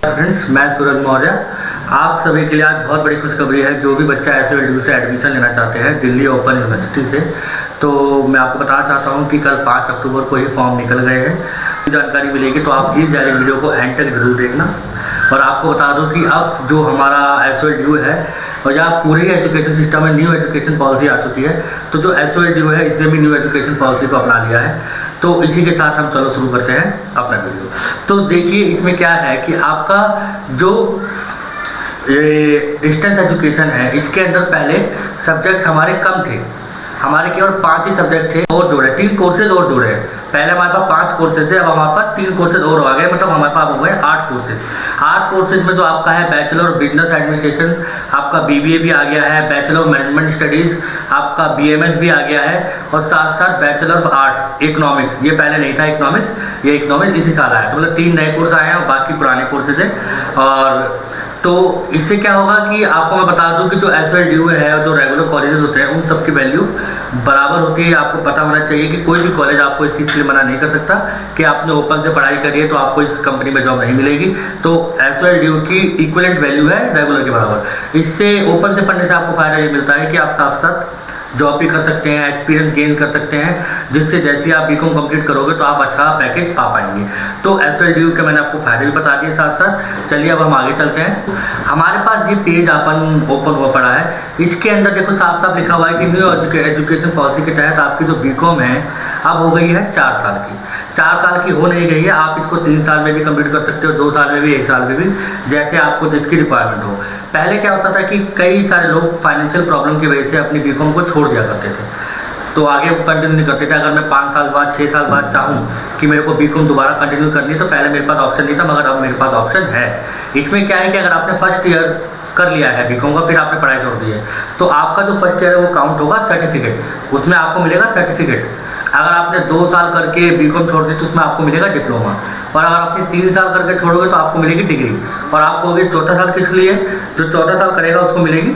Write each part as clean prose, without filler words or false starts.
Friends, मैं सूरज मौर्य। आप सभी के लिए आज बहुत बड़ी खुशखबरी है। जो भी बच्चा एसएलडीयू से एडमिशन लेना चाहते हैं दिल्ली ओपन यूनिवर्सिटी से, तो मैं आपको बताना चाहता हूं कि कल 5 अक्टूबर को ही फॉर्म निकल गए हैं। जानकारी मिलेगी तो आप प्लीज़ जारी वीडियो को एंड तक जरूर देखना। और आपको बता दूं कि अब जो हमारा एसएलडीयू है और जहाँ पूरे ही एजुकेशन सिस्टम में न्यू एजुकेशन पॉलिसी आ चुकी है, तो जो एसएलडीयू है इसने भी न्यू एजुकेशन पॉलिसी को अपना लिया है। तो इसी के साथ हम चलो शुरू करते हैं अपना वीडियो। तो देखिए इसमें क्या है कि आपका जो ये डिस्टेंस एजुकेशन है, इसके अंदर पहले सब्जेक्ट्स हमारे कम थे। हमारे केवल 5 ही सब्जेक्ट थे और जोड़े 3 कोर्सेज और जोड़े हैं। पहले हमारे पास 5 कोर्सेज है, अब हमारे पास 3 कोर्सेज और आ गए, मतलब हमारे पास हो गए 8 कोर्सेज। 8 कोर्सेज में जो आपका है बैचलर ऑफ बिजनेस एडमिनिस्ट्रेशन, आपका बीबीए भी आ गया है, बैचलर ऑफ मैनेजमेंट स्टडीज़, आपका बीएमएस भी आ गया है, और साथ साथ बैचलर ऑफ आर्ट्स इकोनॉमिक्स। ये पहले नहीं था इकोनॉमिक्स, ये इकोनॉमिक्स इसी साल आया। तो मतलब 3 नए कोर्स आए हैं और बाकी पुराने कोर्सेज हैं। और तो इससे क्या होगा कि आपको मैं बता दूं कि जो एसएलडीयू है और जो रेगुलर कॉलेजेस होते हैं उन सब की वैल्यू बराबर होती है। आपको पता होना चाहिए कि कोई भी कॉलेज आपको इस चीज़ के लिए मना नहीं कर सकता कि आपने ओपन से पढ़ाई करी है तो आपको इस कंपनी में जॉब नहीं मिलेगी। तो एसएलडीयू की इक्विवेलेंट वैल्यू है रेगुलर के बराबर। इससे ओपन से पढ़ने से आपको फ़ायदा ये मिलता है कि आप साथ साथ जॉब भी कर सकते हैं, एक्सपीरियंस गेन कर सकते हैं, जिससे जैसे ही आप बीकॉम कंप्लीट करोगे तो आप अच्छा पैकेज पा पाएंगे। तो एसएलडीयू के मैंने आपको फायदे भी बता दिए साथ साथ। चलिए अब हम आगे चलते हैं। हमारे पास ये पेज अपन ओपन हुआ पड़ा है, इसके अंदर देखो साफ साफ लिखा हुआ है कि न्यू एजुकेशन पॉलिसी के तहत आपकी जो बीकॉम है अब हो गई है 4 साल की। 4 साल की हो नहीं गई है, आप इसको 3 साल में भी कंप्लीट कर सकते हो, 2 साल में भी, 1 साल में भी, जैसे आपको जिसकी रिक्वायरमेंट हो। पहले क्या होता था कि कई सारे लोग फाइनेंशियल प्रॉब्लम की वजह से अपनी बीकॉम को छोड़ दिया करते थे, तो आगे वो कंटिन्यू नहीं करते थे। अगर मैं 5 साल बाद 6 साल बाद चाहूँ कि मेरे को बीकॉम दोबारा कंटिन्यू करनी है, तो पहले मेरे पास ऑप्शन नहीं था, मगर अब मेरे पास ऑप्शन है। इसमें क्या है कि अगर आपने फर्स्ट ईयर कर लिया है बीकॉम का, फिर आपने पढ़ाई छोड़ दी है, तो आपका जो फर्स्ट ईयर है वो काउंट होगा सर्टिफिकेट, उसमें आपको मिलेगा सर्टिफिकेट। अगर आपने 2 साल करके बीकॉम छोड़ दी तो उसमें आपको मिलेगा डिप्लोमा, और अगर आपने 3 साल करके छोड़ोगे तो आपको मिलेगी डिग्री। और आपको होगी चौथा साल किस लिए, जो 14 साल करेगा उसको मिलेगी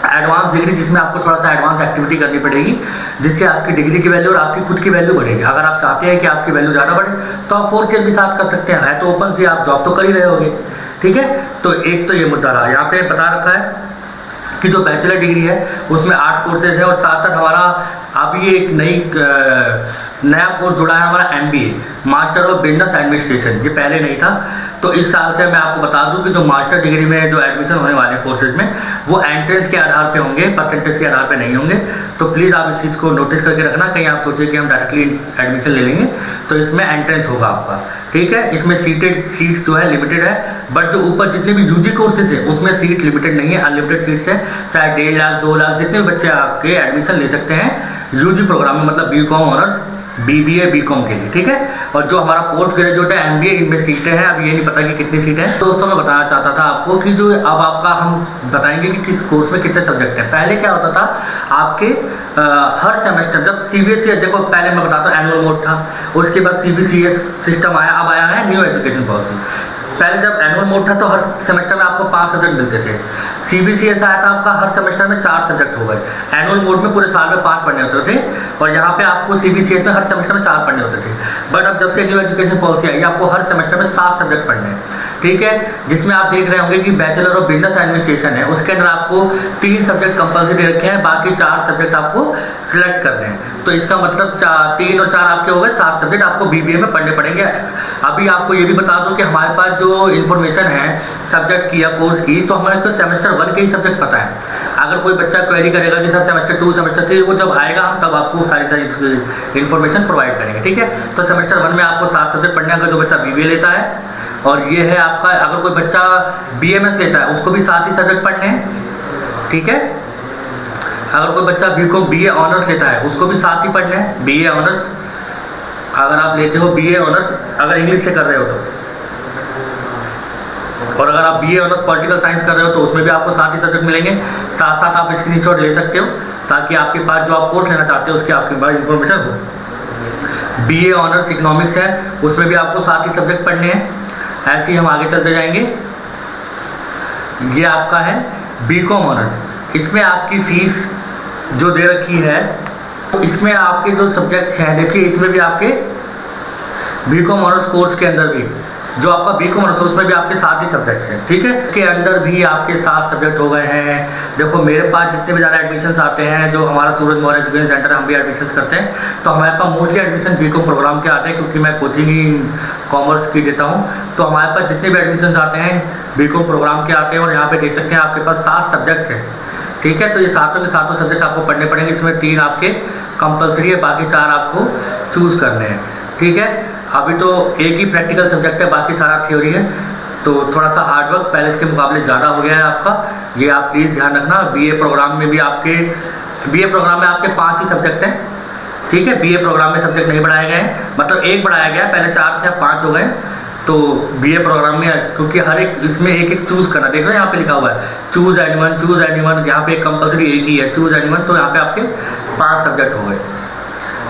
एडवांस डिग्री, जिसमें आपको थोड़ा सा एडवांस एक्टिविटी करनी पड़ेगी, जिससे आपकी डिग्री की वैल्यू और आपकी खुद की वैल्यू बढ़ेगी। अगर आप चाहते हैं कि आपकी वैल्यू ज़्यादा बढ़े तो आप 4th ईयर भी साथ कर सकते हैं। है तो ओपन से आप जॉब तो कर ही रहे होगे, ठीक है। तो एक तो ये मुद्दा रहा। यहाँ पे बता रखा है कि जो बैचलर डिग्री है उसमें 8 कोर्सेज है, और साथ साथ हमारा अभी एक नया कोर्स जुड़ा है हमारा MBA, master of business administration. ये पहले नहीं था, तो इस साल से मैं आपको बता दूं कि जो मास्टर डिग्री में जो एडमिशन होने वाले कोर्सेज में वो एंट्रेंस के आधार पे होंगे, परसेंटेज के आधार पे नहीं होंगे। तो प्लीज़ आप इस चीज़ को नोटिस करके रखना, कहीं आप सोचिए कि हम डायरेक्टली एडमिशन ले लेंगे, तो इसमें एंट्रेंस होगा आपका, ठीक है। इसमें सीट्स जो है लिमिटेड है, बट जो ऊपर जितने भी यूजी कोर्सेज है उसमें सीट लिमिटेड नहीं है, अनलिमिटेड सीट्स है। चाहे 1.5 लाख 2 लाख जितने भी बच्चे आपके एडमिशन ले सकते हैं यूजी प्रोग्राम में, मतलब बीकॉम ऑनर्स, बीबीए बीकॉम के लिए, ठीक है। और जो हमारा पोस्ट ग्रेजुएट है MBA, इनमें सीटें हैं, अब ये नहीं पता कि कितनी सीटें हैं। दोस्तों मैं बताना चाहता था आपको कि जो अब आपका हम बताएंगे कि किस कोर्स में कितने सब्जेक्ट हैं। पहले क्या होता था आपके हर सेमेस्टर, जब CBSE, देखो पहले मैं बताता हूँ एनुअल मोड था, उसके बाद CBCS सिस्टम आया, अब आया है न्यू एजुकेशन पॉलिसी। पहले जब एनुअल मोड था तो हर सेमेस्टर में आपको 5 सब्जेक्ट मिलते थे। CBCS आया था आपका हर सेमेस्टर में 4 सब्जेक्ट हो गए। एनुअल मोड में पूरे साल में 5 पढ़ने होते थे, और यहाँ पे आपको CBCS में हर सेमेस्टर में 4 पढ़ने होते थे। बट अब जब से न्यू एजुकेशन पॉलिसी आई, आपको हर सेमेस्टर में 7 सब्जेक्ट पढ़ने हैं, ठीक है। जिसमें आप देख रहे होंगे कि बैचलर ऑफ बिजनेस एडमिनिस्ट्रेशन है, उसके अंदर आपको 3 सब्जेक्ट कंपल्सरी रखे हैं, बाकी 4 सब्जेक्ट आपको सिलेक्ट करने हैं। तो इसका मतलब 3 और 4 आपके हो गए, 7 सब्जेक्ट आपको BBA में पढ़ने पड़ेंगे। अभी आपको ये भी बता दूं कि हमारे पास जो इन्फॉर्मेशन है सब्जेक्ट की या कोर्स की, तो हमारे को सेमेस्टर 1 के ही सब्जेक्ट पता है। अगर कोई बच्चा क्वेरी करेगा कि सर सेमेस्टर 2 सेमेस्टर 3, वो जब आएगा हम तब आपको सारी इन्फॉर्मेशन प्रोवाइड करेंगे, ठीक है। तो सेमेस्टर 1 में आपको 7 सब्जेक्ट पढ़ने, अगर जो बच्चा BBA लेता है, और ये है आपका अगर कोई बच्चा BMS लेता है उसको भी 7 ही सब्जेक्ट पढ़ने हैं, ठीक है। अगर कोई बच्चा बीकॉम BA ऑनर्स लेता है उसको भी 7 ही पढ़ने हैं, BA ऑनर्स। अगर आप लेते हो BA ऑनर्स, अगर इंग्लिश से कर रहे हो तो, और अगर आप BA ऑनर्स पॉलिटिकल साइंस कर रहे हो तो उसमें भी आपको 7 ही सब्जेक्ट मिलेंगे। साथ साथ आप स्क्रीनशॉट ले सकते हो ताकि आपके पास जो आप कोर्स लेना चाहते हो उसकी आपके पास इंफॉर्मेशन हो। BA ऑनर्स इकोनॉमिक्स है, उसमें भी आपको 7 ही सब्जेक्ट पढ़ने हैं। ऐसे ही हम आगे चलते जाएंगे। ये आपका है बीकॉम ऑनर्स, इसमें आपकी फीस जो दे रखी है, तो इसमें आपके जो सब्जेक्ट्स हैं देखिए, इसमें भी आपके बीकॉम ऑनर्स कोर्स के अंदर भी जो आपका बीकॉम ऑनर्स है उसमें भी आपके 7 ही सब्जेक्ट्स हैं, ठीक है। के अंदर भी आपके 7 सब्जेक्ट हो गए हैं। देखो मेरे पास जितने भी ज़्यादा एडमिशन्स आते हैं, जो हमारा सूरज मौर्य एजुकेशन सेंटर हम भी एडमिशन्स करते हैं, तो हमारे पास मोस्टली एडमिशन बीकॉम प्रोग्राम के आते हैं, क्योंकि मैं कोचिंग ही कॉमर्स की देता हूँ। तो हमारे पास जितने भी एडमिशन्स आते हैं बीकॉम प्रोग्राम के आते हैं, और यहाँ पे देख सकते हैं आपके पास 7 सब्जेक्ट्स हैं, ठीक है। तो ये सातों के सातों सब्जेक्ट आपको पढ़ने पड़ेंगे। इसमें 3 आपके कंपलसरी है, बाकी 4 आपको चूज़ करने हैं, ठीक है। अभी तो एक ही प्रैक्टिकल सब्जेक्ट है, बाकी सारा थ्योरी है, तो थोड़ा सा हार्डवर्क पहले इसके मुकाबले ज़्यादा हो गया है आपका, ये आप प्लीज़ ध्यान रखना। बीए प्रोग्राम में भी आपके 5 ही सब्जेक्ट हैं, ठीक है। बीए प्रोग्राम में सब्जेक्ट नहीं बढ़ाए गए हैं, मतलब एक बढ़ाया गया, पहले 4 थे अब 5 हो गए। तो बीए प्रोग्राम में क्योंकि हर एक इसमें एक चूज़ करना, देख रहे हैं यहाँ पे लिखा हुआ है चूज़ एनीवन, यहाँ पे कंपलसरी एक ही है चूज़ एनीवन, तो यहाँ पे आपके 5 सब्जेक्ट हो गए।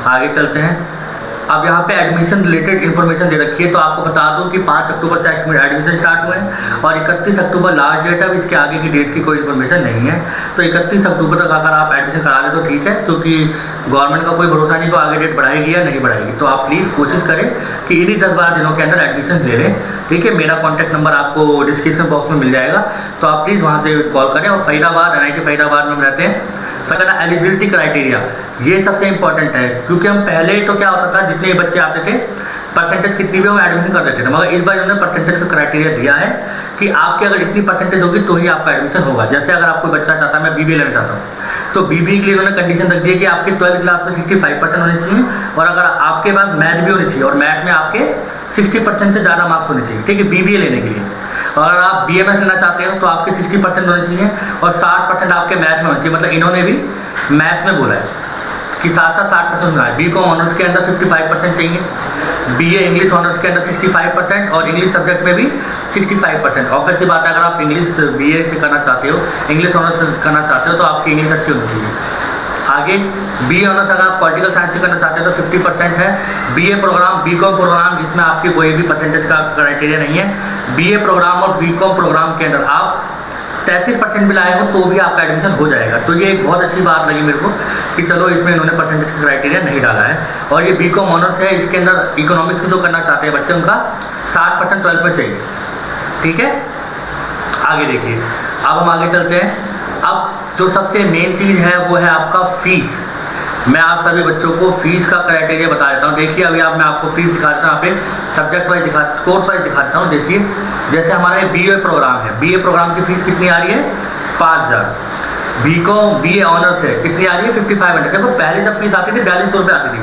आगे चलते हैं। अब यहाँ पे एडमिशन रिलेटेड इन्फॉर्मेशन दे रखी है, तो आपको बता दूँ कि 5 अक्टूबर से एडमिशन स्टार्ट हुए हैं और 31 अक्टूबर लास्ट डेट है। अब इसके आगे की डेट की कोई इन्फॉर्मेशन नहीं है, तो 31 अक्टूबर तक अगर आप एडमिशन करा लें तो ठीक है, क्योंकि गवर्नमेंट का कोई भरोसा नहीं को आगे डेट बढ़ाएगी या नहीं बढ़ाएगी। तो आप प्लीज़ कोशिश करें कि इन्हीं 10-12 दिनों के अंदर एडमिशन ले लें, ठीक है। मेरा कॉन्टैक्ट नंबर आपको डिस्क्रिप्शन बॉक्स में मिल जाएगा, तो आप प्लीज़ वहाँ से कॉल करें। और फरीदाबाद NIT फरीदाबाद में हम रहते हैं। एलिजिबिलिटी क्राइटेरिया ये सबसे इंपॉर्टेंट है, क्योंकि हम पहले तो क्या होता था, जितने बच्चे आते थे परसेंटेज कितनी भी हम एडमिशन कर देते थे, मगर इस बार उन्होंने परसेंटेज का क्राइटेरिया दिया है कि आपकी अगर इतनी परसेंटेज होगी तो ही आपका एडमिशन होगा। जैसे अगर आपको बच्चा चाहता है मैं BBA लेना चाहता हूँ, तो BBA के लिए उन्होंने कंडीशन रख दी है कि आपकी 12th क्लास में 65% होने चाहिए, और अगर आपके पास मैथ भी होनी चाहिए, और मैथ में आपके 60% से ज़्यादा मार्क्स होने चाहिए, ठीक है, BBA लेने के लिए। और अगर आप BMS लेना चाहते हो तो आपके 60% होने चाहिए और 60% आपके मैथ में होने चाहिए। मतलब इन्होंने भी मैथ्स में बोला है कि 60% होना है। बीकॉम ऑनर्स के अंदर 55% चाहिए, BA इंग्लिश ऑनर्स के अंदर 65%, और इंग्लिश सब्जेक्ट में भी 65%। ऑब्वियस सी बात है, अगर आप इंग्लिश BA से करना चाहते हो, इंग्लिश ऑनर्स से करना चाहते हो, तो आपकी इंग्लिश अच्छी होनी चाहिए। आगे BA ऑनर्स अगर आप पॉलिटिकल साइंस से करना चाहते हैं तो 50% है। BA प्रोग्राम बीकॉम प्रोग्राम जिसमें आपकी कोई भी परसेंटेज का क्राइटेरिया नहीं है, BA प्रोग्राम और बीकॉम प्रोग्राम के अंदर आप 33% भी लाए हो तो भी आपका एडमिशन हो जाएगा। तो ये एक बहुत अच्छी बात लगी मेरे को कि चलो इसमें इन्होंने परसेंटेज का क्राइटेरिया नहीं डाला है। और ये बीकॉम ऑनर्स है, इसके अंदर इकोनॉमिक्स से जो करना चाहते हैं बच्चे, उनका 60% 12th में चाहिए, ठीक है। आगे देखिए, अब हम आगे चलते हैं। अब जो सबसे मेन चीज़ है वो है आपका फीस। मैं आप सभी बच्चों को फीस का क्राइटेरिया बता देता हूँ। देखिए अभी मैं आपको फीस दिखा देता हूँ, यहाँ पे सब्जेक्ट वाइज कोर्स वाइज दिखाता हूँ। देखिए जैसे हमारा ये BA प्रोग्राम है, BA प्रोग्राम की फ़ीस कितनी आ रही है 5000। बीकॉम BA ऑनर्स है कितनी आ रही है 5500। देखो पहले जब फीस आती थी 4200 रुपये आती थी,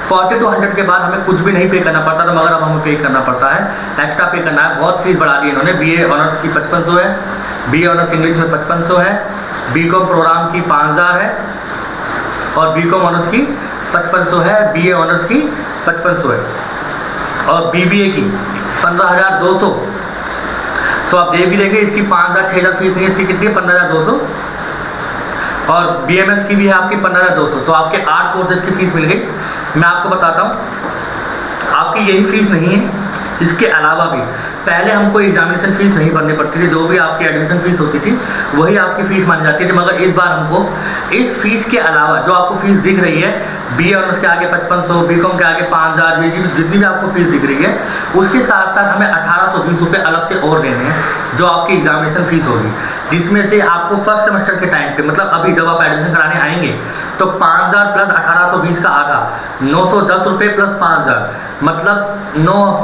40 to 100 के बाद हमें कुछ भी नहीं पे करना पड़ता था, मगर अब हमें पे करना पड़ता है, एक्स्ट्रा पे करना है। बहुत फीस बढ़ा दी इन्होंने। BA ऑनर्स की 5500 है, BA ऑनर्स इंग्लिश में 5500 है, बीकॉम प्रोग्राम की 5000 है, और बीकॉम ऑनर्स की 5500 है, BA ऑनर्स की 5500 है, और BBA की 15200। तो आप देख भी देंगे इसकी 5000 6000 फीस नहीं है, इसकी कितनी है 15200, और BMS की भी है आपकी 15200। तो आपके 8 कोर्सेज की फ़ीस मिल गई। मैं आपको बताता हूँ आपकी यही फ़ीस नहीं है, इसके अलावा भी पहले हमको एग्जामिनेशन फ़ीस नहीं भरनी पड़ती थी, जो भी आपकी एडमिशन फ़ीस होती थी वही आपकी फ़ीस मानी जाती थी। मगर इस बार हमको इस फीस के अलावा जो आपको फ़ीस दिख रही है, BA ऑनर्स के आगे 5500, बीकॉम के आगे 5000, जितनी भी आपको फ़ीस दिख रही है, उसके साथ साथ हमें 1820 रुपये अलग से और देने हैं, जो आपकी एग्जामिनेशन फ़ीस होगी, जिसमें से आपको फर्स्ट सेमेस्टर के टाइम पे, मतलब अभी जब आप एडमिशन कराने आएंगे, तो 5000 प्लस 1820 का आधा 910 रुपये प्लस 5000, मतलब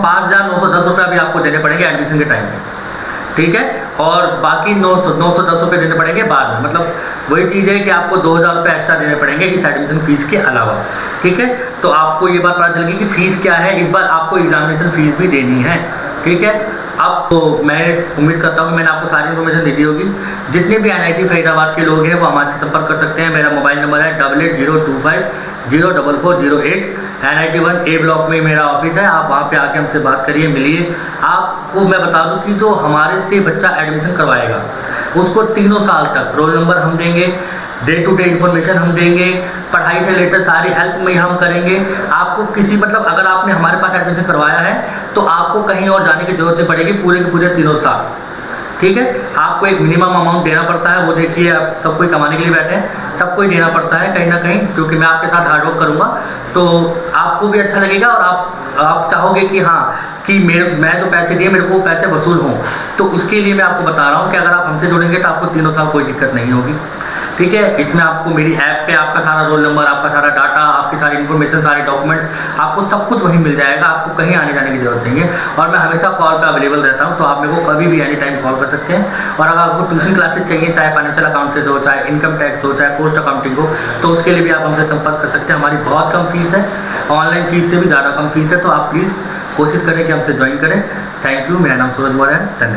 5910 रुपये अभी आपको देने पड़ेंगे एडमिशन के टाइम पे, ठीक है। और बाकी 910 रुपये देने पड़ेंगे बाद में। मतलब वही चीज़ है कि आपको 2000 रुपये एक्स्ट्रा देने पड़ेंगे इस एडमिशन फ़ीस के अलावा, ठीक है। तो आपको ये बात पता चलेगी कि फ़ीस क्या है। इस बार आपको एग्जामिनेशन फ़ीस भी देनी है, ठीक है। अब तो मैं उम्मीद करता हूँ मैंने आपको सारी इन्फॉर्मेशन दे दी होगी। जितने भी NIT फरीदाबाद के लोग हैं वो हमारे से संपर्क कर सकते हैं। मेरा मोबाइल नंबर है 8802504408। NIT 1 A ब्लॉक में मेरा ऑफिस है, आप वहाँ पे आके हमसे बात करिए, मिलिए। आपको मैं बता दूँ कि जो हमारे से बच्चा एडमिशन करवाएगा उसको 3 साल तक रोल नंबर हम देंगे, डे टू डे इन्फॉर्मेशन हम देंगे, पढ़ाई से रिलेटेड सारी हेल्प में हम करेंगे। आपको किसी मतलब अगर आपने हमारे पास एडमिशन करवाया है तो आपको कहीं और जाने की जरूरत नहीं पड़ेगी पूरे के पूरे 3 साल, ठीक है। आपको एक मिनिमम अमाउंट देना पड़ता है, वो देखिए आप सब कोई कमाने के लिए बैठे हैं, सबको ही देना पड़ता है कहीं ना कहीं, क्योंकि मैं आपके साथ हार्डवर्क करूँगा तो आपको भी अच्छा लगेगा और आप चाहोगे कि हाँ कि मैं जो पैसे दिए मेरे को वो पैसे वसूल हों। तो उसके लिए मैं आपको बता रहा हूँ कि अगर आप हमसे जुड़ेंगे तो आपको 3 साल कोई दिक्कत नहीं होगी, ठीक है। इसमें आपको मेरी ऐप पे आपका सारा रोल नंबर, आपका सारा डाटा, आपकी सारी इन्फॉर्मेशन, सारे डॉक्यूमेंट्स, आपको सब कुछ वहीं मिल जाएगा। आपको कहीं आने जाने की ज़रूरत नहीं है और मैं हमेशा कॉल पे अवेलेबल रहता हूँ, तो आप मेरे को कभी भी एनी टाइम कॉल कर सकते हैं। और अगर आपको ट्यूशन क्लासेस चाहिए, चाहे फाइनेंशियल अकाउंट से हो, चाहे इनकम टैक्स हो, चाहे पोस्ट अकाउंटिंग हो, तो उसके लिए भी आप हमसे संपर्क कर सकते हैं। हमारी बहुत कम फीस है, ऑनलाइन फीस से भी ज़्यादा कम फीस है, तो आप प्लीज़ कोशिश करें कि हमसे ज्वाइन करें। Thank you. मेरा नाम सूरज मौर्य है। धन्यवाद।